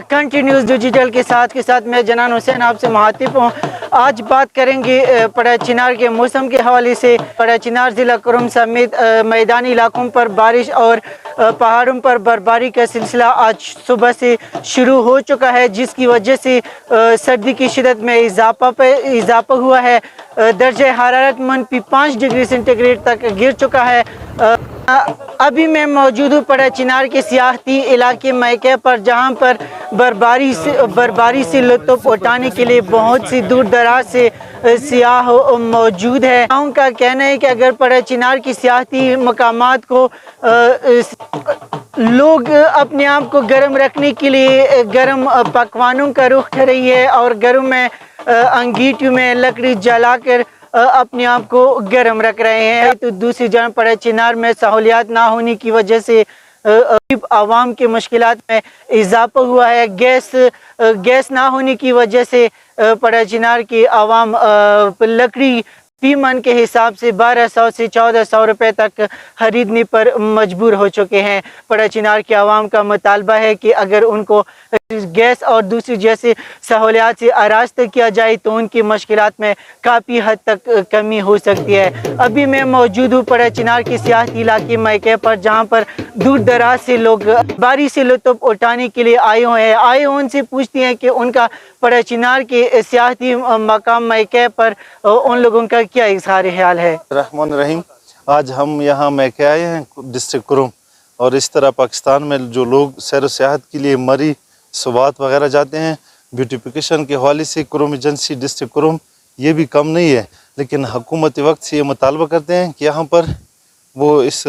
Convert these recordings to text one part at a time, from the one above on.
Continues digital کے ساتھ میں جنان حسین آپ سے مخاطب ہوں۔ آج بات کریں گے پڑا چنار کے موسم کے حوالے سے۔ پڑا چنار ضلع کرم سمیت میدانی علاقوں پر بارش اور پہاڑوں پر برفباری کا سلسلہ آج صبح سے شروع ہو چکا ہے، جس کی وجہ سے سردی کی شدت میں اضافہ ہوا ہے۔ درجہ حرارت -5 ڈگری سینٹی گریڈ تک گر چکا ہے۔ ابھی میں موجود ہوں پڑا چنار کے سیاحتی علاقے میکے پر، جہاں پر برفباری سے لطف اٹھانے کے لیے بہت سی دور دراز سے سیاح موجود ہے۔ ان کا کہنا ہے کہ اگر پڑا چنار کی سیاحتی مقامات کو لوگ اپنے آپ کو گرم رکھنے کے لیے گرم پکوانوں کا رخ کر رہی ہے اور گرم میں انگیٹھیوں میں لکڑی جلا کر اپنے آپ کو گرم رکھ رہے ہیں، تو دوسری جانب پڑا چنار میں سہولیات نہ ہونے کی وجہ سے عوام کے مشکلات میں اضافہ ہوا ہے۔ گیس نہ ہونے کی وجہ سے پڑا چنار کی عوام لکڑی فی من کے حساب سے 1200 سے 1400 روپے تک خریدنے پر مجبور ہو چکے ہیں۔ پڑا چنار کی عوام کا مطالبہ ہے کہ اگر ان کو گیس اور دوسری جیسے سہولیات سے آراستہ کیا جائے تو ان کی مشکلات میں کافی حد تک کمی ہو سکتی ہے۔ ابھی میں موجود ہوں پڑا چنار کے سیاحتی علاقے میکے پر، جہاں پر دور دراز سے لوگ بارش سے لطف اٹھانے کے لیے آئے ہوئے ہیں۔ ان سے پوچھتے ہیں کہ ان کا پڑا چنار کے سیاحتی مقام میکے پر ان لوگوں کا کیا اظہار خیال ہے۔ الرحمن الرحیم، آج ہم یہاں میکے آئے ہیں ڈسٹرکٹ کرم، اور اس طرح پاکستان میں جو لوگ سیر و سیاحت کے لیے مری سوات وغیرہ جاتے ہیں، بیوٹیفیکیشن کے حوالے سے کرم ایجنسی ڈسٹرکٹ کرم یہ بھی کم نہیں ہے، لیکن حکومت وقت سے یہ مطالبہ کرتے ہیں کہ یہاں پر وہ اس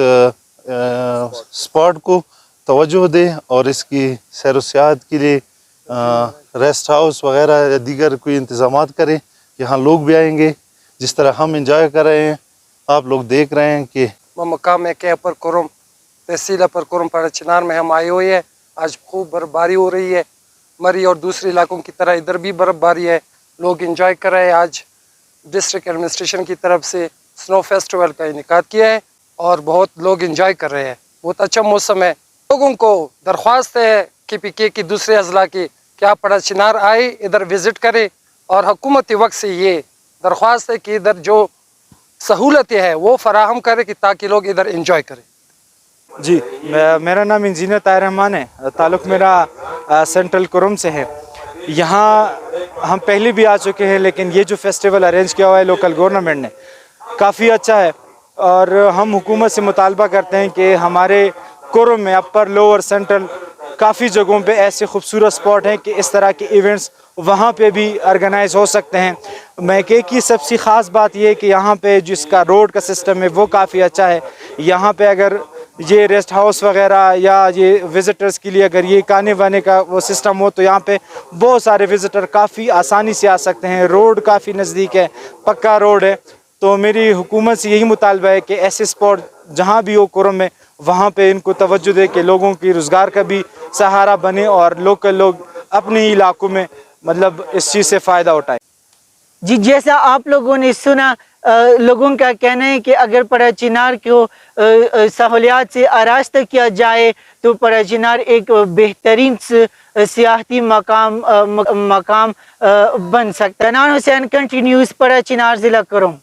اسپاٹ کو توجہ دے اور اس کی سیر و سیاحت کے لیے ریسٹ ہاؤس وغیرہ یا دیگر کوئی انتظامات کریں۔ یہاں لوگ بھی آئیں گے جس طرح ہم انجوائے کر رہے ہیں، آپ لوگ دیکھ رہے ہیں کہ مقام میکے پر کرم، تحصیل پر کرم پڑا چنار میں ہم آئے ہوئے ہیں۔ آج خوب برف باری ہو رہی ہے، مری اور دوسرے علاقوں کی طرح ادھر بھی برف باری ہے، لوگ انجوائے کر رہے ہیں۔ آج ڈسٹرکٹ ایڈمنسٹریشن کی طرف سے سنو فیسٹیول کا انعقاد کیا ہے اور بہت لوگ انجوائے کر رہے ہیں، بہت اچھا موسم ہے۔ لوگوں کو درخواست ہے KPK کی دوسرے اضلاع کی کہ آپ پڑا چنار آئے، ادھر وزٹ کریں، اور حکومت وقت سے یہ درخواست ہے کہ ادھر جو سہولتیں ہیں وہ فراہم کرے کہ تاکہ لوگ ادھر انجوائے کریں۔ جی، میرا نام انجینئر طاہر رحمان ہے، تعلق میرا سینٹرل کرم سے ہے۔ یہاں ہم پہلے بھی آ چکے ہیں، لیکن یہ جو فیسٹیول ارینج کیا ہوا ہے لوکل گورنمنٹ نے، کافی اچھا ہے، اور ہم حکومت سے مطالبہ کرتے ہیں کہ ہمارے کرم میں اپر لوور سینٹرل کافی جگہوں پہ ایسے خوبصورت سپاٹ ہیں کہ اس طرح کے ایونٹس وہاں پہ بھی آرگنائز ہو سکتے ہیں۔ میکے کی سب سے خاص بات یہ ہے کہ یہاں پہ جس کا روڈ کا سسٹم ہے وہ کافی اچھا ہے۔ یہاں پہ اگر یہ ریسٹ ہاؤس وغیرہ یا یہ وزٹرز کے لیے اگر یہ کھانے وانے کا وہ سسٹم ہو تو یہاں پہ بہت سارے وزٹر کافی آسانی سے آ سکتے ہیں۔ روڈ کافی نزدیک ہے، پکا روڈ ہے، تو میری حکومت سے یہی مطالبہ ہے کہ ایسے اسپاٹ جہاں بھی ہو کرم میں وہاں پہ ان کو توجہ دے کہ لوگوں کی روزگار کا بھی سہارا بنے اور لوکل لوگ اپنے ہی علاقوں میں مطلب اس چیز سے فائدہ اٹھائے۔ جی، جیسا آپ لوگوں نے سنا، لوگوں کا کہنا ہے کہ اگر پڑا چنار کو سہولیات سے آراستہ کیا جائے تو پڑا چنار ایک بہترین سیاحتی مقام بن سکتا ہے۔ جنان حسین، کنٹینیوز، پڑا چنار ضلع کرم۔